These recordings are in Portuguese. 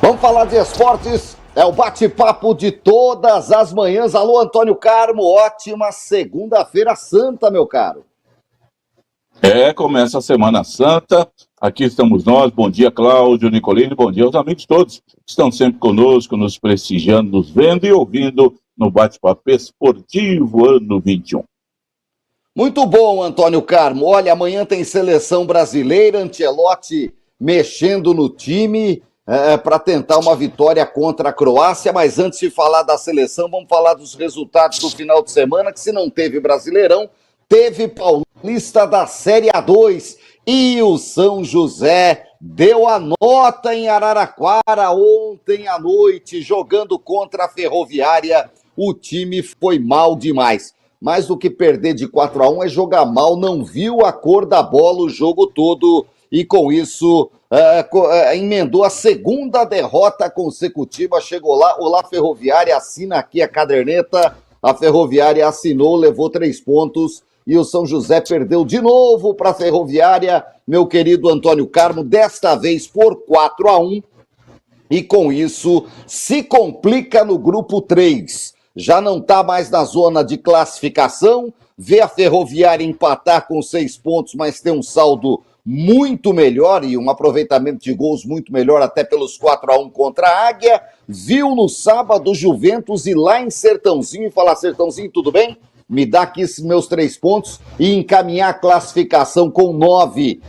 Vamos falar de esportes, é o bate-papo de todas as manhãs. Alô, Antônio Carmo, ótima segunda-feira santa, meu caro. Começa a Semana Santa, aqui estamos nós, bom dia Cláudio, Nicolini, bom dia aos amigos todos que estão sempre conosco, nos prestigiando, nos vendo e ouvindo no bate-papo esportivo ano 21. Muito bom, Antônio Carmo. Olha, amanhã tem seleção brasileira, Ancelotti mexendo no time para tentar uma vitória contra a Croácia, mas antes de falar da seleção, vamos falar dos resultados do final de semana, que se não teve Brasileirão, teve Paulista da Série A2 e o São José deu a nota em Araraquara ontem à noite, jogando contra a Ferroviária. O time foi mal demais. Mais do que perder de 4-1 é jogar mal, não viu a cor da bola o jogo todo e com isso emendou a segunda derrota consecutiva. Chegou lá, olá Ferroviária, assina aqui a caderneta. A Ferroviária assinou, levou 3 pontos e o São José perdeu de novo para a Ferroviária, meu querido Antônio Carmo, desta vez por 4-1 e com isso se complica no grupo 3. Já não está mais na zona de classificação, vê a Ferroviária empatar com 6 pontos, mas tem um saldo muito melhor e um aproveitamento de gols muito melhor, até pelos 4-1 contra a Águia. Viu no sábado Juventus ir lá em Sertãozinho e falar: Sertãozinho, tudo bem? Me dá aqui esses meus 3 pontos e encaminhar a classificação com 9,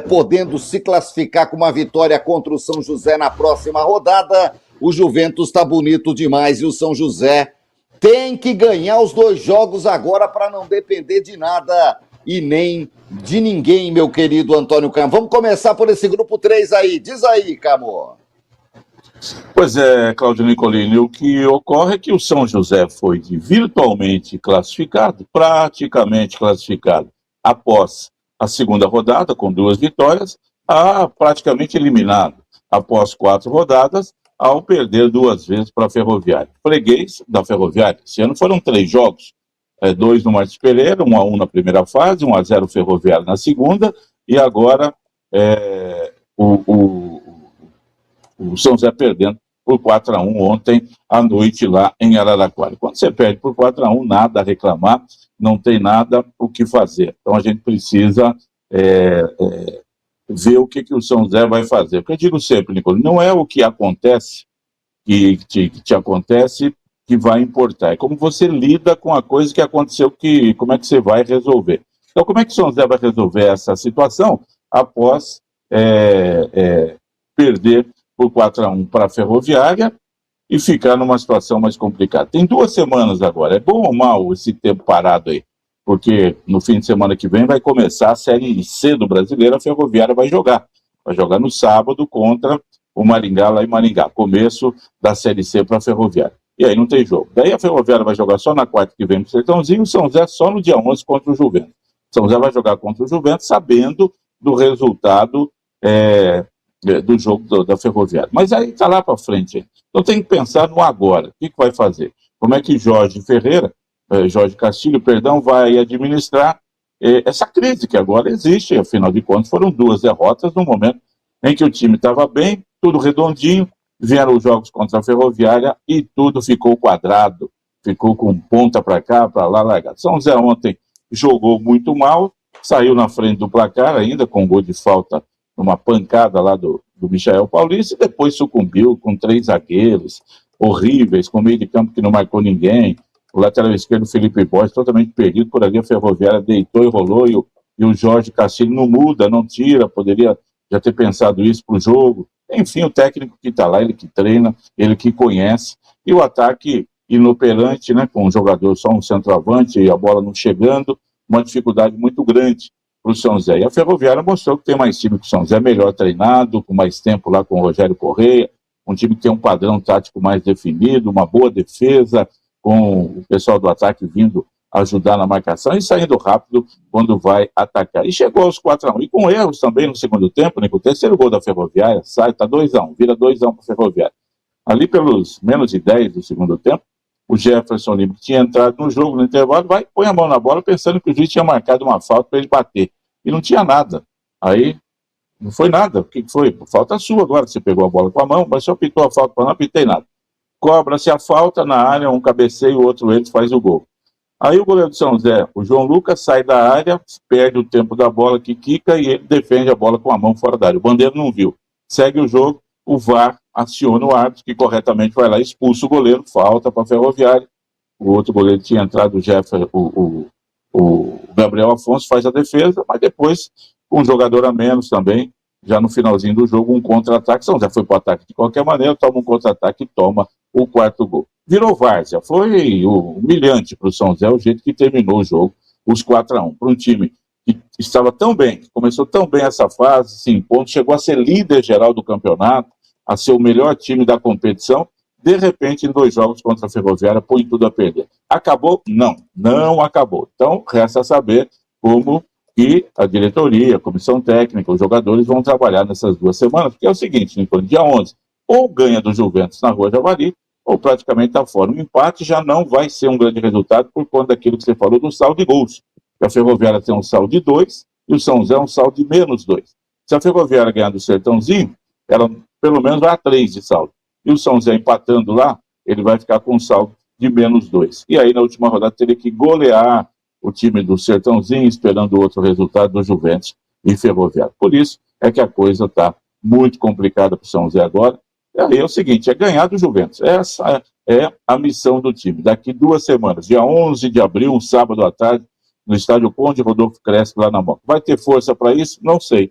podendo se classificar com uma vitória contra o São José na próxima rodada. O Juventus está bonito demais e o São José tem que ganhar os 2 jogos agora para não depender de nada e nem de ninguém, meu querido Antônio Carmo. Vamos começar por esse grupo 3 aí. Diz aí, Camo. Pois é, Cláudio Nicolini, o que ocorre é que o São José foi virtualmente classificado, praticamente classificado, após a segunda rodada, com 2 vitórias, a praticamente eliminado, após 4 rodadas, ao perder 2 vezes para a Ferroviária. Freguês da Ferroviária. Esse ano foram 3 jogos, 2 no Martins Pereira, 1-1 na primeira fase, 1-0 Ferroviária na segunda, e agora o São José perdendo por 4-1 ontem à noite lá em Araraquara. Quando você perde por 4-1, nada a reclamar, não tem nada o que fazer. Então a gente precisa ver o que o São José vai fazer. Porque eu digo sempre, Nicolas, não é o que acontece, que te acontece, que vai importar. É como você lida com a coisa que aconteceu, como é que você vai resolver. Então, como é que o São José vai resolver essa situação após perder por 4-1 para a Ferroviária e ficar numa situação mais complicada? Tem 2 semanas agora. É bom ou mal esse tempo parado aí? Porque no fim de semana que vem vai começar a Série C do Brasileiro, a Ferroviária vai jogar. Vai jogar no sábado contra o Maringá, lá em Maringá. Começo da Série C para a Ferroviária. E aí não tem jogo. Daí a Ferroviária vai jogar só na quarta que vem no Sertãozinho, o São José só no dia 11 contra o Juventus. O São José vai jogar contra o Juventus sabendo do resultado do jogo da Ferroviária. Mas aí está lá para frente. Hein? Então tem que pensar no agora. O que vai fazer? Como é que Jorge Castilho, vai administrar essa crise que agora existe? Afinal de contas, foram 2 derrotas no momento em que o time estava bem, tudo redondinho, vieram os jogos contra a Ferroviária e tudo ficou quadrado, ficou com ponta para cá, para lá, largado. São José ontem jogou muito mal, saiu na frente do placar ainda, com gol de falta, uma pancada lá do Michael Paulista, e depois sucumbiu com 3 zagueiros horríveis, com meio de campo que não marcou ninguém, o lateral esquerdo, Felipe Borges, totalmente perdido por ali, a Ferroviária deitou e rolou, e o Jorge Castilho não muda, não tira, poderia já ter pensado isso para o jogo. Enfim, o técnico que está lá, ele que treina, ele que conhece, e o ataque inoperante, né, com um jogador só um centroavante e a bola não chegando, uma dificuldade muito grande para o São José. E a Ferroviária mostrou que tem mais time que o São José, melhor treinado, com mais tempo lá com o Rogério Correia, um time que tem um padrão tático mais definido, uma boa defesa, com o pessoal do ataque vindo ajudar na marcação e saindo rápido quando vai atacar. E chegou aos 4-1. E com erros também no segundo tempo, né, com o terceiro gol da Ferroviária, sai, tá 2-1, vira 2-1 para a Ferroviária. Ali pelos menos de 10 do segundo tempo, o Jefferson Lima tinha entrado no jogo no intervalo, põe a mão na bola pensando que o juiz tinha marcado uma falta para ele bater. E não tinha nada. Aí Não foi nada. O que foi? Falta sua agora. Você pegou a bola com a mão, mas só pintou a falta, não pitei nada. Cobra-se a falta na área, um cabeceio, o outro ele faz o gol. Aí o goleiro de São José, o João Lucas, sai da área, perde o tempo da bola que quica e ele defende a bola com a mão fora da área. O Bandeira não viu. Segue o jogo, o VAR aciona o árbitro, que corretamente vai lá, expulsa o goleiro, falta para a Ferroviária. O outro goleiro tinha entrado, o Gabriel Afonso faz a defesa, mas depois, com um jogador a menos também, já no finalzinho do jogo, um contra-ataque. São José foi para o ataque de qualquer maneira, toma um contra-ataque e toma o quarto gol. Virou várzea. Foi humilhante para o São José o jeito que terminou o jogo, os 4-1. Para um time que estava tão bem, que começou tão bem essa fase, se impondo, chegou a ser líder geral do campeonato, a ser o melhor time da competição, de repente, em 2 jogos contra a Ferroviária, põe tudo a perder. Acabou? Não, não acabou. Então, resta saber como que a diretoria, a comissão técnica, os jogadores vão trabalhar nessas 2 semanas, porque é o seguinte, Nicolas, dia 11, ou ganha do Juventus na Rua Javari, ou praticamente está fora. O empate já não vai ser um grande resultado por conta daquilo que você falou do saldo de gols. A Ferroviária tem um saldo de 2 e o São José um saldo de -2. Se a Ferroviária ganhar do Sertãozinho, ela pelo menos vai a 3 de saldo. E o São José empatando lá, ele vai ficar com um saldo de -2. E aí na última rodada teria que golear o time do Sertãozinho, esperando outro resultado do Juventus e Ferroviária. Por isso é que a coisa está muito complicada para o São José agora. E aí é o seguinte, é ganhar do Juventus. Essa é a missão do time. Daqui 2 semanas, dia 11 de abril, um sábado à tarde, no estádio Conde Rodolfo Crespo, lá na Moca. Vai ter força para isso? Não sei.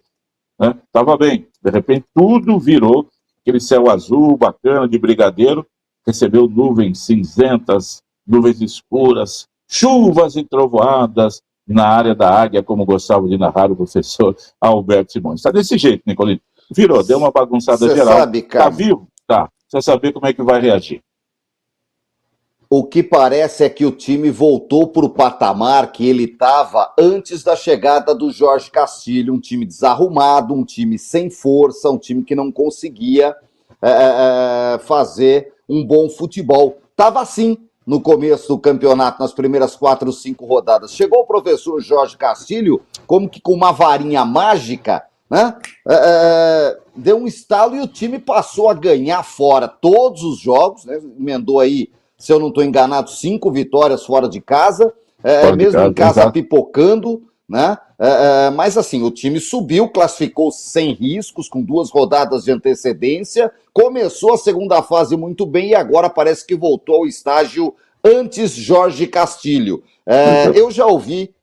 Né? Tava bem. De repente, tudo virou aquele céu azul, bacana, de brigadeiro, recebeu nuvens cinzentas, nuvens escuras, chuvas e trovoadas na área da Águia, como gostava de narrar o professor Alberto Simões. Está desse jeito, Nicolino. Virou, deu uma bagunçada geral. Sabe, cara, tá vivo? Tá. Precisa saber como é que vai reagir. o que parece é que o time voltou para o patamar que ele estava antes da chegada do Jorge Castilho, um time desarrumado, um time sem força, um time que não conseguia fazer um bom futebol. Estava assim no começo do campeonato, nas primeiras 4 ou 5 rodadas. Chegou o professor Jorge Castilho, como que com uma varinha mágica, né? Deu um estalo e o time passou a ganhar fora todos os jogos, né? Emendou aí, se eu não estou enganado, 5 vitórias fora de casa, mesmo em casa pipocando, né? Mas assim, o time subiu, classificou sem riscos, com 2 rodadas de antecedência, começou a segunda fase muito bem e agora parece que voltou ao estágio antes Jorge Castilho. Eu já ouvi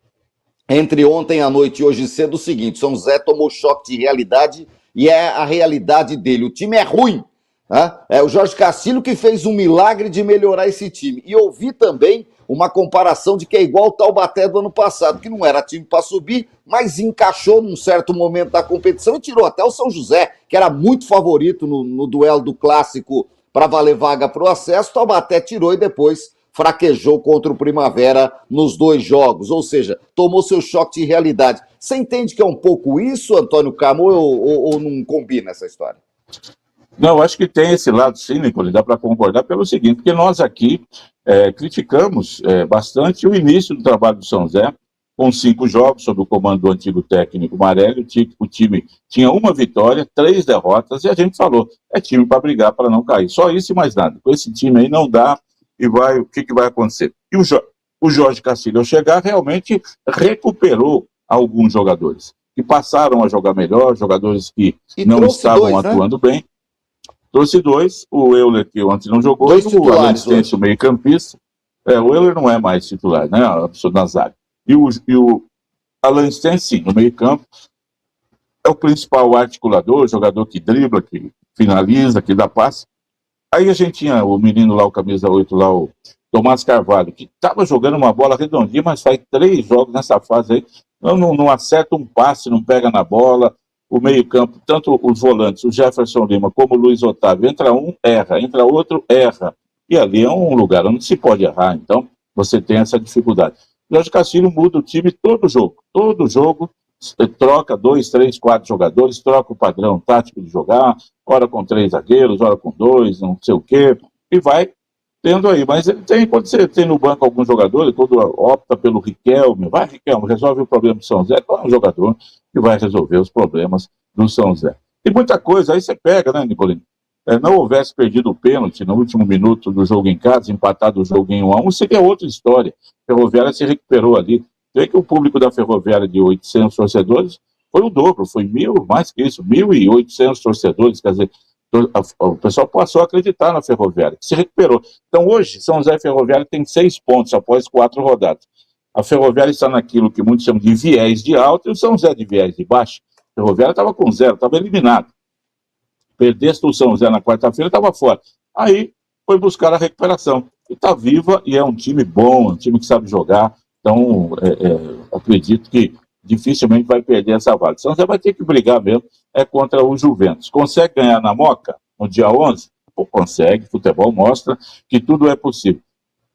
entre ontem à noite e hoje cedo o seguinte: São José tomou choque de realidade e é a realidade dele. O time é ruim. É o Jorge Castilho que fez um milagre de melhorar esse time. E ouvi também uma comparação de que é igual o Taubaté do ano passado, que não era time para subir, mas encaixou num certo momento da competição e tirou até o São José, que era muito favorito no duelo do Clássico para valer vaga para o acesso. O Taubaté tirou e depois fraquejou contra o Primavera nos 2 jogos, ou seja, tomou seu choque de realidade. Você entende que é um pouco isso, Antônio Carmo, ou não combina essa história? Não, acho que tem esse lado sim, Nicolino, dá para concordar pelo seguinte, porque nós aqui criticamos bastante o início do trabalho do São José, com 5 jogos sob o comando do antigo técnico Marelli. O time tinha 1 vitória, 3 derrotas, e a gente falou, é time para brigar, para não cair. Só isso e mais nada. Com esse time aí não dá, e o que vai acontecer? E o Jorge Castilho, ao chegar, realmente recuperou alguns jogadores, que passaram a jogar melhor, jogadores que não estavam atuando bem. Trouxe 2, o Euler, que ontem não jogou, 2 e o Alan Stêncio, o meio-campista. O Euler não é mais titular, né? A pessoa da zaga. E o Alan Stêncio, sim, no meio-campo, é o principal articulador, jogador que dribla, que finaliza, que dá passe. Aí a gente tinha o menino lá, o camisa 8, lá, o Tomás Carvalho, que estava jogando uma bola redondinha, mas faz 3 jogos nessa fase aí, não acerta um passe, não pega na bola. O meio-campo, tanto os volantes, o Jefferson Lima, como o Luiz Otávio, entra um, erra, entra outro, erra. E ali é um lugar onde se pode errar, então você tem essa dificuldade. O Jorge Castilho muda o time todo jogo, troca 2, 3, 4 jogadores, troca o padrão tático de jogar, ora com 3 zagueiros, ora com 2, não sei o quê, e vai tendo aí. Mas ele tem, quando você tem no banco algum jogador, ele quando opta pelo Riquelme, vai Riquelme, resolve o problema do São José, é um jogador que vai resolver os problemas do São José. Tem muita coisa, aí você pega, né, Nicolino? Não houvesse perdido o pênalti no último minuto do jogo em casa, empatado o jogo em 1-1, seria outra história. A Ferroviária se recuperou ali. Vê que o público da Ferroviária de 800 torcedores foi o dobro, foi 1.000, mais que isso, 1.800 torcedores, quer dizer, o pessoal passou a acreditar na Ferroviária, se recuperou. Então hoje, São José e Ferroviária tem 6 pontos após 4 rodadas. A Ferroviária está naquilo que muitos chamam de viés de alta e o São José de viés de baixo. A Ferroviária estava com 0, estava eliminado. Perdesse o São José na quarta-feira, estava fora. Aí foi buscar a recuperação. E está viva e é um time bom, um time que sabe jogar. Então, acredito que dificilmente vai perder essa vaga. São José vai ter que brigar mesmo contra o Juventus. Consegue ganhar na Moca no dia 11? Pô, consegue, futebol mostra que tudo é possível.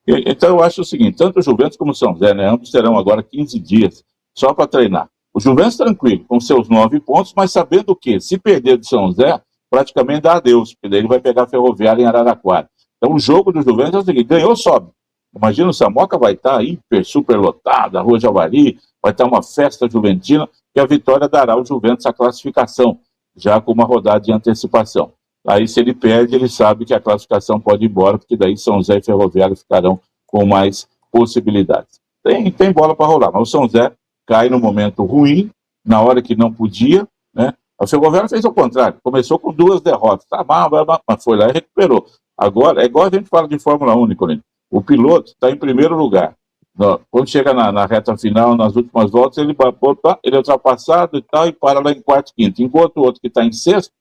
Então eu acho o seguinte, tanto o Juventus como o São José, né, ambos terão agora 15 dias só para treinar. O Juventus tranquilo, com seus 9 pontos, mas sabendo que se perder do São José, praticamente dá adeus, porque daí ele vai pegar a Ferroviária em Araraquara. Então o jogo do Juventus é o seguinte, ganhou, sobe. Imagina o Samoca vai estar hiper, super lotado, a Rua Javari, vai estar uma festa juventina, que a vitória dará ao Juventus a classificação, já com uma rodada de antecipação. Aí, se ele perde, ele sabe que a classificação pode ir embora, porque daí São José e Ferroviária ficarão com mais possibilidades. Tem bola para rolar, mas o São José cai no momento ruim, na hora que não podia, né? A Ferroviária fez o contrário, começou com 2 derrotas, mas foi lá e recuperou. Agora, é igual a gente fala de Fórmula 1, Nicolino. O piloto está em primeiro lugar. Quando chega na reta final, nas últimas voltas, ele é ultrapassado e tal, e para lá em quarto e quinto. Enquanto o outro que está em sexto,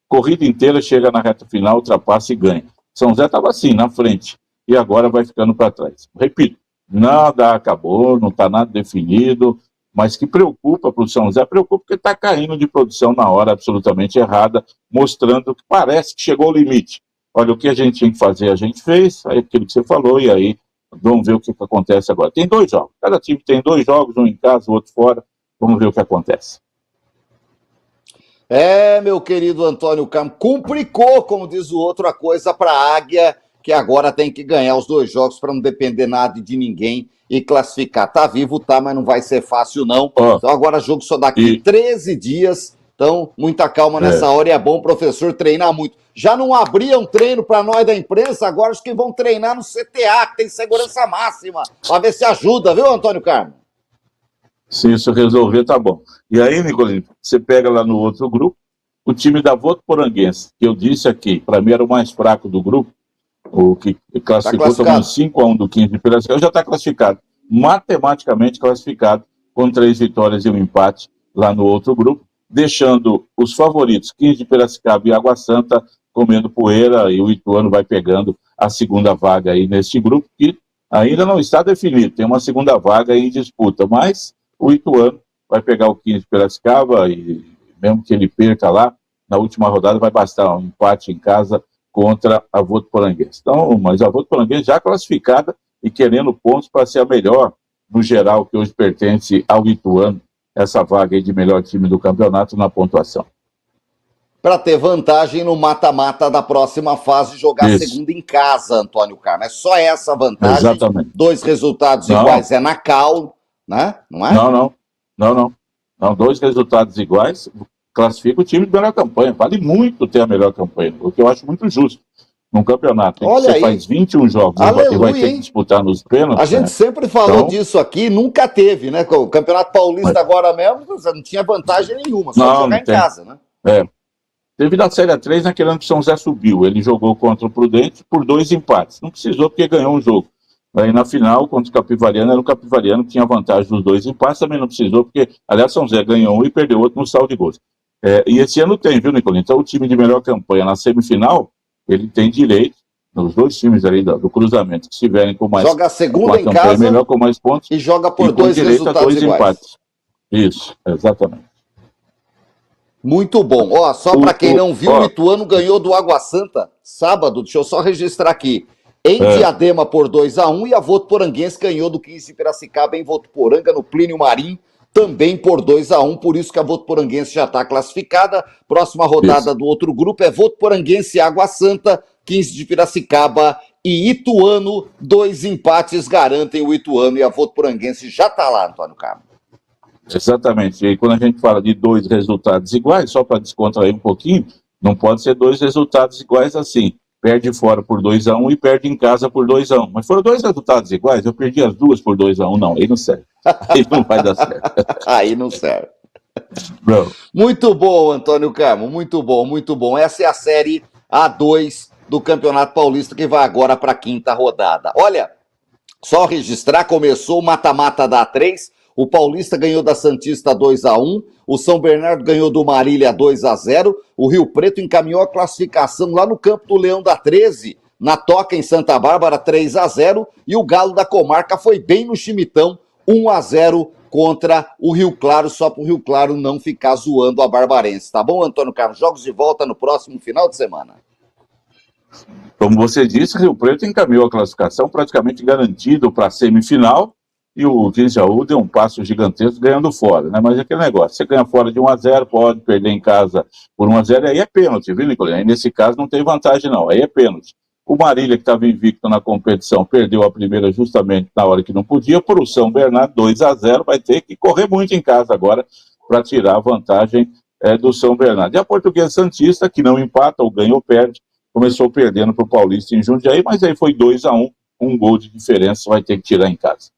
corrida inteira, chega na reta final, ultrapassa e ganha. São José estava assim, na frente, e agora vai ficando para trás. Repito, nada acabou, não está nada definido, mas que preocupa para o São José, preocupa porque está caindo de produção na hora absolutamente errada, mostrando que parece que chegou ao limite. Olha, o que a gente tinha que fazer, a gente fez, aí aquilo que você falou, e aí vamos ver o que acontece agora. Tem 2 jogos, cada time tem 2 jogos, um em casa, o outro fora, vamos ver o que acontece. Meu querido Antônio Carmo, complicou, como diz o outro, a coisa para a Águia, que agora tem que ganhar os 2 jogos para não depender nada de ninguém e classificar. Tá vivo, tá, mas não vai ser fácil não. Então agora jogo só daqui 13 dias, então muita calma nessa hora e é bom o professor treinar muito. Já não abriam treino para nós da imprensa, agora acho que vão treinar no CTA, que tem segurança máxima, para ver se ajuda, viu, Antônio Carmo? Se isso resolver, tá bom. E aí, Nicolino, você pega lá no outro grupo, o time da Votuporanguense, que eu disse aqui, para mim era o mais fraco do grupo, o que classificou, tomando 5-1 do 15 de Piracicaba, já está classificado, matematicamente classificado, com 3 vitórias e um empate lá no outro grupo, deixando os favoritos, 15 de Piracicaba e Água Santa, comendo poeira, e o Ituano vai pegando a segunda vaga aí neste grupo, que ainda não está definido, tem uma segunda vaga aí em disputa, mas o Ituano vai pegar o 15 de Piracicaba e mesmo que ele perca lá, na última rodada vai bastar um empate em casa contra a Votuporanguense. Então, mas a Votuporanguense já classificada e querendo pontos para ser a melhor, no geral, que hoje pertence ao Ituano, essa vaga aí de melhor time do campeonato na pontuação. Para ter vantagem no mata-mata da próxima fase, jogar segunda em casa, Antônio Carmo. É só essa vantagem. Exatamente. 2 resultados iguais é na cal, né? Não é? Não, 2 resultados iguais classifica o time de melhor campanha. Vale muito ter a melhor campanha, o que eu acho muito justo. Num campeonato, olha você faz 21 jogos e vai ter que disputar nos pênaltis. A gente sempre falou disso aqui, nunca teve, né? O Campeonato Paulista agora mesmo, não tinha vantagem nenhuma, só jogar em casa, né? Teve na Série A3 naquele ano que o São José subiu. Ele jogou contra o Prudente por 2 empates. Não precisou porque ganhou um jogo. Aí na final, contra o Capivariano, era o Capivariano que tinha vantagem dos 2 empates, também não precisou, porque, aliás, São José ganhou um e perdeu outro no saldo de gols. E esse ano tem, viu, Nicolino? Então o time de melhor campanha na semifinal, ele tem direito, nos 2 times ali do cruzamento, que estiverem com mais... Joga a segunda em casa melhor, com mais pontos, e joga por 2 resultados 2 iguais. Empates. Isso, exatamente. Muito bom. Ó, só para quem não viu, o Ituano ganhou do Água Santa sábado, deixa eu só registrar aqui, em Diadema por 2-1, e a Votuporanguense ganhou do 15 de Piracicaba em Votuporanga, no Plínio Marim, também por 2-1, por isso que a Votuporanguense já está classificada. Próxima rodada do outro grupo é Votuporanguense e Água Santa, 15 de Piracicaba e Ituano. 2 empates garantem o Ituano e a Votuporanguense já está lá, Antônio Carmo. Exatamente. E quando a gente fala de dois resultados iguais, só para descontrair um pouquinho, não pode ser dois resultados iguais assim. Perde fora por 2-1 e perde em casa por 2-1. Mas foram dois resultados iguais, eu perdi as duas por 2-1. Não, aí não serve. Aí não vai dar certo. Aí não serve. Bro. Muito bom, Antônio Carmo, muito bom, muito bom. Essa é a Série A2 do Campeonato Paulista, que vai agora para a quinta rodada. Olha, só registrar, começou o mata-mata da A3, o Paulista ganhou da Santista 2-1, o São Bernardo ganhou do Marília 2-0, o Rio Preto encaminhou a classificação lá no Campo do Leão da 13, na Toca em Santa Bárbara 3-0, e o Galo da Comarca foi bem no Chimitão, 1-0 contra o Rio Claro, só para o Rio Claro não ficar zoando a Barbarense. Tá bom, Antônio Carlos? Jogos de volta no próximo final de semana. Como você disse, Rio Preto encaminhou a classificação praticamente garantido para a semifinal, e o Quinjaú deu um passo gigantesco ganhando fora, né? Mas é aquele negócio, você ganha fora de 1-0, pode perder em casa por 1-0, aí é pênalti, viu, Nicolino? Aí nesse caso não tem vantagem não, aí é pênalti. O Marília, que estava invicto na competição, perdeu a primeira justamente na hora que não podia, por o São Bernardo 2-0, vai ter que correr muito em casa agora para tirar a vantagem do São Bernardo. E a Portuguesa Santista, que não empata ou ganha ou perde, começou perdendo para o Paulista em Jundiaí, mas aí foi 2-1, um gol de diferença, vai ter que tirar em casa.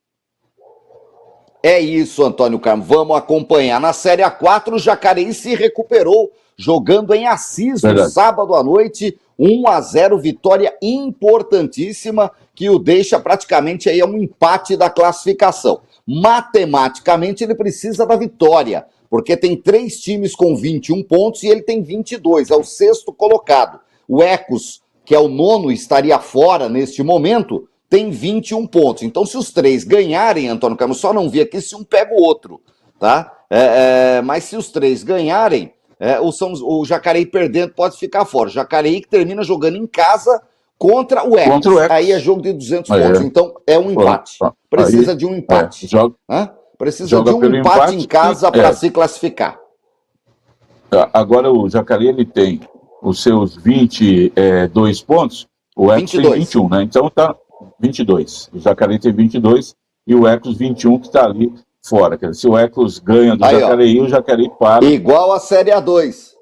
É isso, Antônio Carmo. Vamos acompanhar. Na Série A4, o Jacareí se recuperou, jogando em Assis no sábado à noite. 1-0, vitória importantíssima, que o deixa praticamente aí a um empate da classificação. Matematicamente, ele precisa da vitória, porque tem 3 times com 21 pontos e ele tem 22, é o 6º colocado. O Ecos, que é o 9º, estaria fora neste momento, tem 21 pontos. Então, se os 3 ganharem, Antônio Carlos, só não vi aqui se um pega o outro, tá? Mas se os 3 ganharem, o Jacareí perdendo pode ficar fora. O Jacareí que termina jogando em casa contra o Ecos. Aí é jogo de 200 pontos. Então, é um empate. Precisa de um empate. Precisa de um empate em casa para se classificar. Agora, o Jacareí ele tem os seus 22 pontos, o Ecos tem 21, né? Então, tá 22. O Jacareí tem 22 e o Ecos 21 que está ali fora. Quer dizer, se o Ecos ganha do Jacareí, o Jacareí para. Igual a Série A2.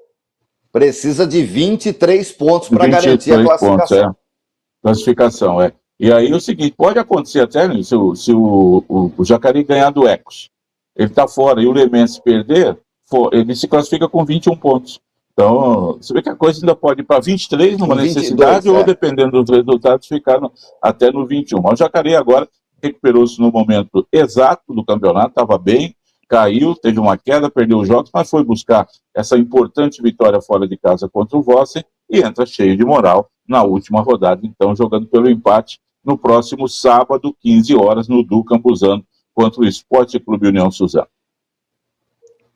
Precisa de 23 pontos para garantir a classificação. Pontos, classificação, E aí é o seguinte, pode acontecer até, né, se o Jacareí ganhar do Ecos, ele está fora, e o Lemense perder, ele se classifica com 21 pontos. Então, você vê que a coisa ainda pode ir para 23 numa necessidade, ou dependendo dos resultados, ficar até no 21. Mas o Jacareí agora recuperou-se no momento exato do campeonato, estava bem, caiu, teve uma queda, perdeu os jogos, mas foi buscar essa importante vitória fora de casa contra o Vossen e entra cheio de moral na última rodada, então jogando pelo empate no próximo sábado, 15 horas, no Du Campuzano, contra o Esporte Clube União Suzano.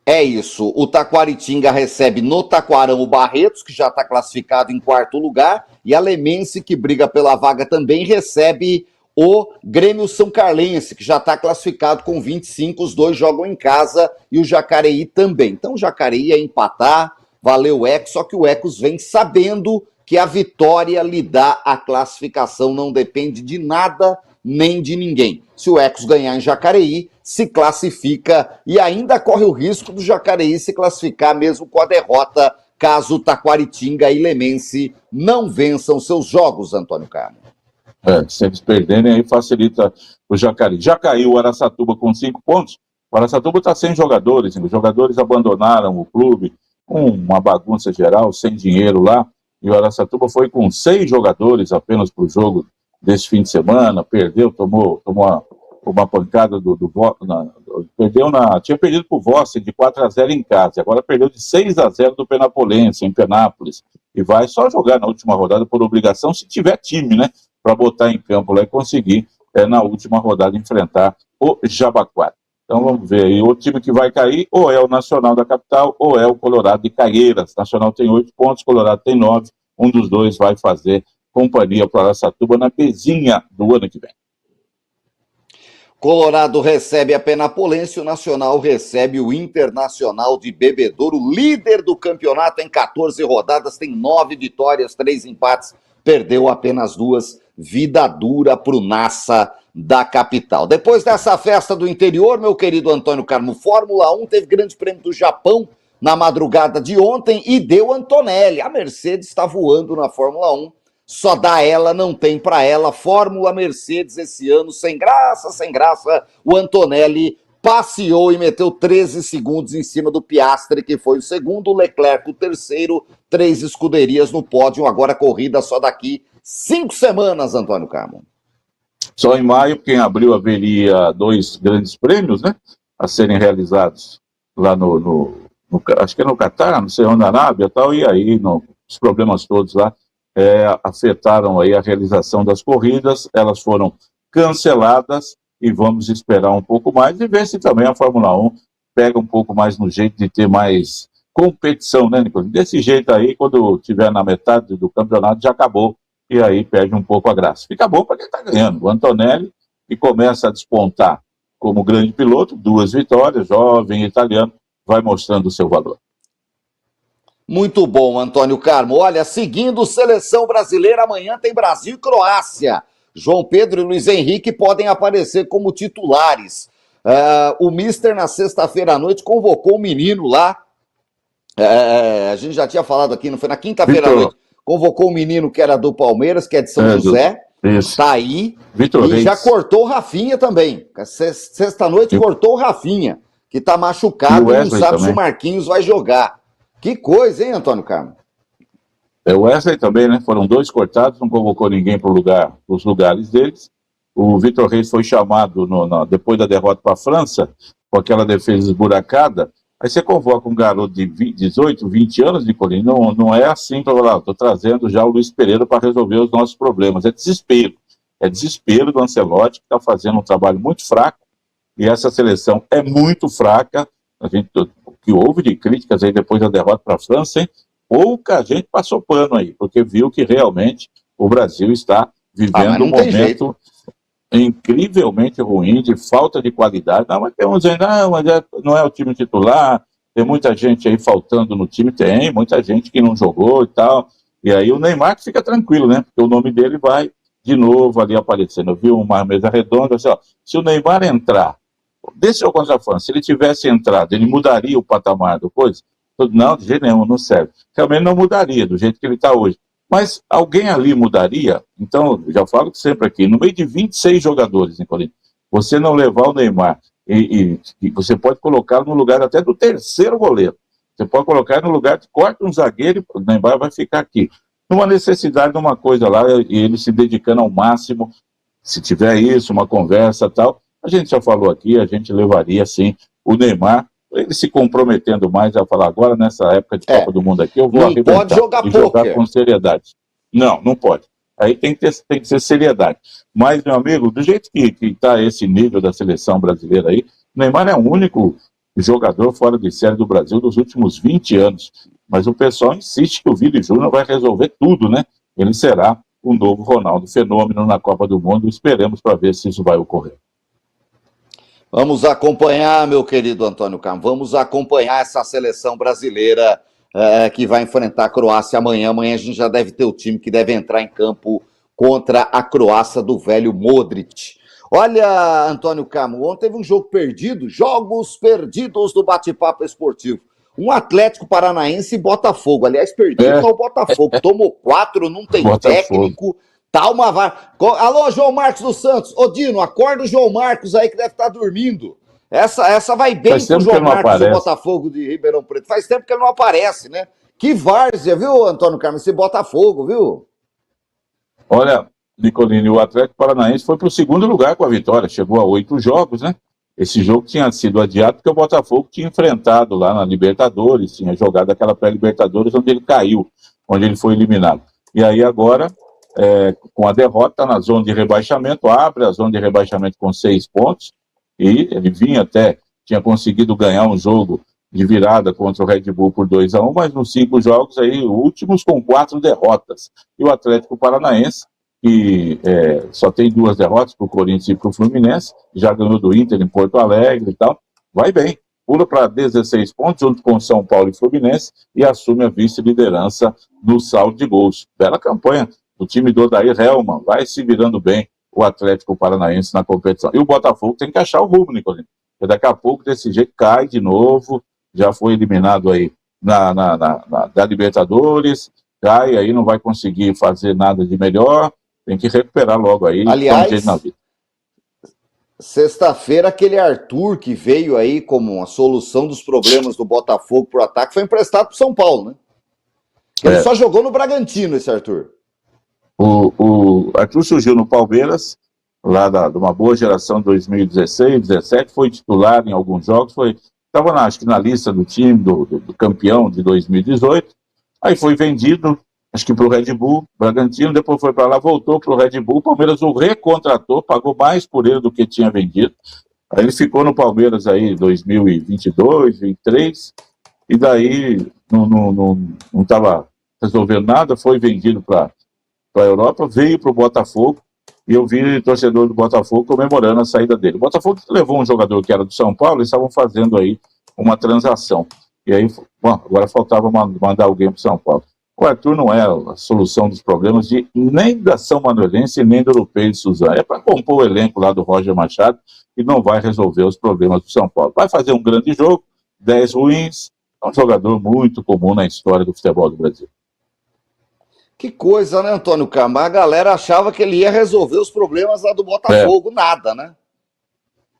É isso, o Taquaritinga recebe no Taquarão o Barretos, que já está classificado em 4º lugar, e a Lemense, que briga pela vaga também, recebe o Grêmio São Carlense, que já está classificado com 25, os 2 jogam em casa, e o Jacareí também. Então o Jacareí é empatar, valeu o Ecos, só que o Ecos vem sabendo que a vitória lhe dá a classificação, não depende de nada nem de ninguém. Se o Ecos ganhar em Jacareí, se classifica e ainda corre o risco do Jacareí se classificar mesmo com a derrota, caso Taquaritinga e Lemense não vençam seus jogos, Antônio Carmo. Se eles perderem, aí facilita o Jacareí. Já caiu o Araçatuba com 5 pontos. O Araçatuba está sem jogadores, os jogadores abandonaram o clube, uma bagunça geral, sem dinheiro lá, e o Araçatuba foi com 6 jogadores apenas para o jogo desse fim de semana, perdeu, tomou uma pancada tinha perdido para o Vossen de 4-0 em casa, agora perdeu de 6-0 do Penapolense, em Penápolis, e vai só jogar na última rodada por obrigação, se tiver time, né, para botar em campo lá e conseguir, na última rodada, enfrentar o Jabaquara. Então vamos ver aí, o time que vai cair, ou é o Nacional da capital, ou é o Colorado de Caieiras. Nacional tem 8 pontos, Colorado tem 9, um dos dois vai fazer companhia para Araçatuba na pezinha do ano que vem. Colorado recebe a Penapolense, o Nacional recebe o Internacional de Bebedouro, líder do campeonato em 14 rodadas, tem 9 vitórias, 3 empates, perdeu apenas 2, vida dura para o Nassa da capital. Depois dessa festa do interior, meu querido Antônio Carmo, Fórmula 1 teve Grande Prêmio do Japão na madrugada de ontem e deu Antonelli. A Mercedes está voando na Fórmula 1, só dá ela, não tem para ela. Fórmula Mercedes esse ano, sem graça, o Antonelli passeou e meteu 13 segundos em cima do Piastri, que foi o segundo, o Leclerc o terceiro, 3 escuderias no pódio, agora corrida só daqui 5 semanas, Antônio Carmo. Só em maio, porque em abril haveria 2 grandes prêmios, né, a serem realizados lá acho que é no Catar, não sei onde, na Arábia e tal, e aí os problemas todos lá afetaram aí a realização das corridas, elas foram canceladas, e vamos esperar um pouco mais e ver se também a Fórmula 1 pega um pouco mais no jeito de ter mais competição, né, Nicolas? Desse jeito aí, quando tiver na metade do campeonato, já acabou, e aí perde um pouco a graça. Fica bom para quem está ganhando. O Antonelli, que começa a despontar como grande piloto, 2 vitórias, jovem italiano, vai mostrando o seu valor. Muito bom, Antônio Carmo. Olha, seguindo seleção brasileira, amanhã tem Brasil e Croácia. João Pedro e Luiz Henrique podem aparecer como titulares. O Mister, na sexta-feira à noite, convocou um menino lá. A gente já tinha falado aqui, não foi? Na quinta-feira à noite, convocou um menino que era do Palmeiras, que é de São José. Está aí. Vitor e Reis. Já cortou o Rafinha também. Sexta-noite cortou o Rafinha, que está machucado e não sabe também se o Marquinhos vai jogar. Que coisa, hein, Antônio Carmo? O Wesley também, né? Foram 2 cortados, não convocou ninguém para os lugares deles. O Vitor Reis foi chamado depois da derrota para a França, com aquela defesa esburacada. Aí você convoca um garoto de 18, 20 anos, Nicolino, não é assim para falar, estou trazendo já o Luiz Pereira para resolver os nossos problemas. É desespero. É desespero do Ancelotti, que está fazendo um trabalho muito fraco, e essa seleção é muito fraca. O que houve de críticas aí depois da derrota para a França, hein? Pouca gente passou pano aí, porque viu que realmente o Brasil está vivendo um momento incrivelmente ruim, de falta de qualidade. Não, mas tem uns dizendo, não é o time titular, tem muita gente aí faltando no time, tem muita gente que não jogou e tal, e aí o Neymar fica tranquilo, né, porque o nome dele vai de novo ali aparecendo. Eu vi uma mesa redonda, assim, ó, se o Neymar entrar, desse jogo contra a França, se ele tivesse entrado, ele mudaria o patamar do coisa? Não, de jeito nenhum, não serve. Realmente não mudaria do jeito que ele está hoje. Mas alguém ali mudaria? Então, já falo sempre aqui, no meio de 26 jogadores, Nicolino, você não levar o Neymar, e você pode colocá-lo no lugar até do terceiro goleiro. Você pode colocar no lugar de corta um zagueiro e o Neymar vai ficar aqui. Numa necessidade de uma coisa lá, e ele se dedicando ao máximo, se tiver isso, uma conversa e tal, a gente já falou aqui, a gente levaria, sim, o Neymar, ele se comprometendo mais a falar, agora nessa época de Copa do Mundo aqui, eu vou arrebentar pode jogar e jogar com seriedade. Não pode. Aí tem que ser seriedade. Mas, meu amigo, do jeito que está esse nível da seleção brasileira aí, o Neymar é o único jogador fora de série do Brasil dos últimos 20 anos. Mas o pessoal insiste que o Vini Júnior vai resolver tudo, né? Ele será o novo Ronaldo Fenômeno na Copa do Mundo. Esperemos para ver se isso vai ocorrer. Vamos acompanhar, meu querido Antônio Carmo, vamos acompanhar essa seleção brasileira que vai enfrentar a Croácia amanhã. Amanhã a gente já deve ter o time que deve entrar em campo contra a Croácia do velho Modric. Olha, Antônio Carmo, ontem teve um jogo perdido, jogos perdidos do bate-papo esportivo. Um Atlético Paranaense e Botafogo. Aliás, perdido é o Botafogo. Tomou 4, não tem técnico. Tá uma Alô, João Marcos dos Santos. Ô, Dino, acorda o João Marcos aí que deve estar dormindo. Essa vai bem pro João Marcos do Botafogo de Ribeirão Preto. Faz tempo que ele não aparece, né? Que várzea, viu, Antônio Carmo? Esse Botafogo, viu? Olha, Nicolini, o Atlético Paranaense foi pro segundo lugar com a vitória. Chegou a 8 jogos, né? Esse jogo tinha sido adiado porque o Botafogo tinha enfrentado lá na Libertadores, tinha jogado aquela pré-Libertadores onde ele caiu, onde ele foi eliminado. E aí agora, com a derrota na zona de rebaixamento, abre a zona de rebaixamento com 6 pontos, e ele tinha conseguido ganhar um jogo de virada contra o Red Bull por 2-1, mas nos 5 jogos aí, últimos com 4 derrotas. E o Atlético Paranaense, que só tem 2 derrotas para o Corinthians e para o Fluminense, já ganhou do Inter em Porto Alegre e tal, vai bem, pula para 16 pontos junto com São Paulo e Fluminense e assume a vice-liderança no saldo de gols. Bela campanha do time do Odair Hellmann, vai se virando bem o Atlético Paranaense na competição. E o Botafogo tem que achar o rumo, Nicolino. Porque daqui a pouco, desse jeito, cai de novo, já foi eliminado aí da Libertadores, cai, aí não vai conseguir fazer nada de melhor, tem que recuperar logo aí. Aliás, na vida. Sexta-feira, aquele Arthur que veio aí como uma solução dos problemas do Botafogo pro ataque foi emprestado pro São Paulo, né? Ele só jogou no Bragantino, esse Arthur. O Arthur surgiu no Palmeiras, lá de uma boa geração de 2016, 2017, foi titular em alguns jogos, estava acho que na lista do time do campeão de 2018, aí foi vendido, acho que para o Red Bull Bragantino, depois foi para lá, voltou para o Red Bull, o Palmeiras o recontratou, pagou mais por ele do que tinha vendido, aí ele ficou no Palmeiras aí 2022, 2023, e daí não estava resolvendo nada, foi vendido para a Europa, veio para o Botafogo, e eu vi torcedor do Botafogo comemorando a saída dele. O Botafogo levou um jogador que era do São Paulo, eles estavam fazendo aí uma transação. E aí, agora faltava mandar alguém para o São Paulo. O Arthur não é a solução dos problemas nem da São Manuelense, nem do Europeu de Suzano. É para compor o elenco lá do Roger Machado e não vai resolver os problemas do São Paulo. Vai fazer um grande jogo, 10 ruins, é um jogador muito comum na história do futebol do Brasil. Que coisa, né, Antônio Carmo? A galera achava que ele ia resolver os problemas lá do Botafogo, nada, né?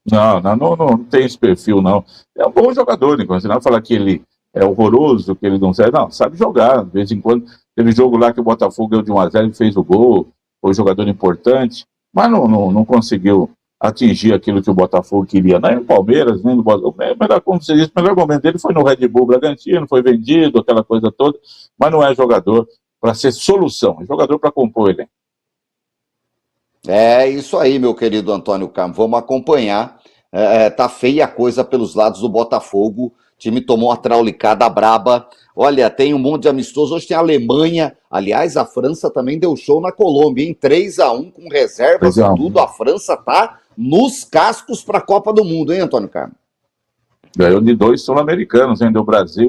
Não tem esse perfil, não. É um bom jogador, Nicolas. Você não vai falar que ele é horroroso, que ele não serve. Não, sabe jogar. De vez em quando, teve jogo lá que o Botafogo deu de 1-0 e fez o gol, foi um jogador importante, mas não conseguiu atingir aquilo que o Botafogo queria. Nem no Palmeiras, nem no Botafogo. Como você disse, o melhor momento dele foi no Red Bull Bragantino, foi vendido, aquela coisa toda, mas não é jogador para ser solução, é jogador para compor ele. É isso aí, meu querido Antônio Carmo. Vamos acompanhar. Tá feia a coisa pelos lados do Botafogo. O time tomou uma traulicada braba. Olha, tem um monte de amistoso. Hoje tem a Alemanha. Aliás, a França também deu show na Colômbia, hein? 3-1 com reservas e tudo. A França tá nos cascos para a Copa do Mundo, hein, Antônio Carmo? Ganhou de 2 sul-americanos, hein? Do Brasil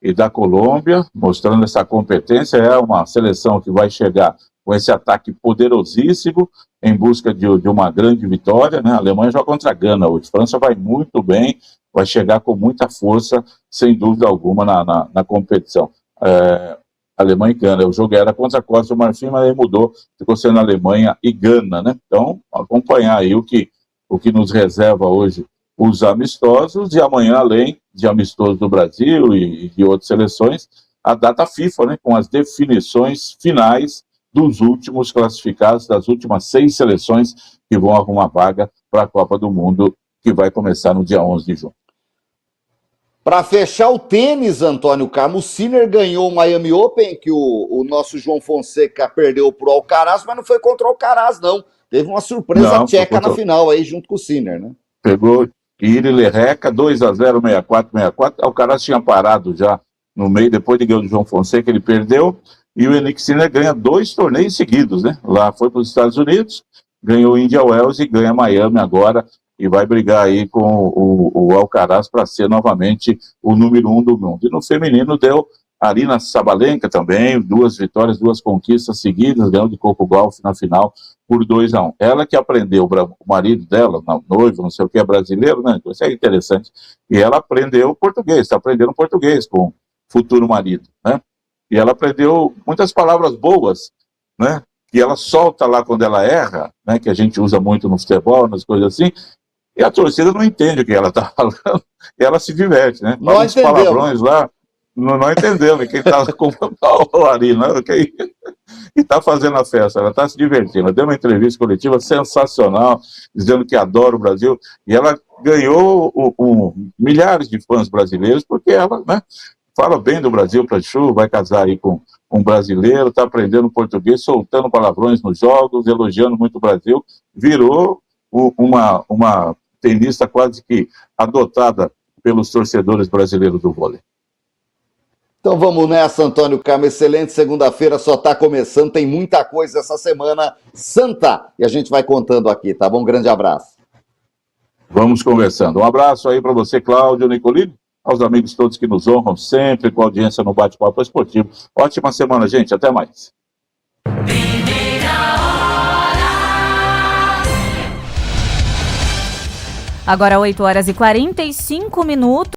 e da Colômbia, mostrando essa competência. É uma seleção que vai chegar com esse ataque poderosíssimo em busca de uma grande vitória, né? A Alemanha joga contra a Gana hoje. A França vai muito bem, vai chegar com muita força, sem dúvida alguma, na competição. Alemanha e Gana. O jogo era contra a Costa do Marfim, mas aí mudou, ficou sendo Alemanha e Gana, né? Então, acompanhar aí o que nos reserva hoje os amistosos, e amanhã, além de amistosos do Brasil e de outras seleções, a data FIFA, né, com as definições finais dos últimos classificados, das últimas 6 seleções que vão arrumar vaga para a Copa do Mundo, que vai começar no dia 11 de junho. Para fechar o tênis, Antônio Carmo, o Sinner ganhou o Miami Open, que o nosso João Fonseca perdeu para o Alcaraz, mas não foi contra o Alcaraz, não. Teve uma surpresa tcheca na final aí, junto com o Sinner, né? Pegou Iri Lerreca, 2-0, 6-4. Alcaraz tinha parado já no meio, depois de ganhar do João Fonseca, ele perdeu, e o Yannick Sinner ganha 2 torneios seguidos, né? Lá foi para os Estados Unidos, ganhou o Indian Wells e ganha Miami agora, e vai brigar aí com o Alcaraz para ser novamente o número 1 do mundo. E no feminino deu Aryna Sabalenka também, 2 vitórias, 2 conquistas seguidas, ganhou de Coco Gauff na final por 2-1. Ela que aprendeu, o marido dela, noivo, não sei o que, é brasileiro, né? Isso é interessante. E ela aprendeu português, está aprendendo português com o futuro marido, né? E ela aprendeu muitas palavras boas, né? Que ela solta lá quando ela erra, né? Que a gente usa muito no futebol, nas coisas assim, e a torcida não entende o que ela está falando, e ela se diverte, né? Fala uns palavrões lá, não entendeu, quem está com o Aryna, e está fazendo a festa, ela está se divertindo. Ela deu uma entrevista coletiva sensacional, dizendo que adora o Brasil, e ela ganhou milhares de fãs brasileiros, porque ela, né, fala bem do Brasil para Chu, vai casar aí com um brasileiro, está aprendendo português, soltando palavrões nos jogos, elogiando muito o Brasil, virou uma tenista quase que adotada pelos torcedores brasileiros do vôlei. Então vamos nessa, Antônio Carmo. Excelente segunda-feira, só está começando, tem muita coisa essa semana santa. E a gente vai contando aqui, tá bom? Um grande abraço. Vamos conversando. Um abraço aí para você, Cláudio Nicolini, aos amigos todos que nos honram sempre com a audiência no Bate-Papo Esportivo. Ótima semana, gente. Até mais. Agora 8 horas e 45 minutos.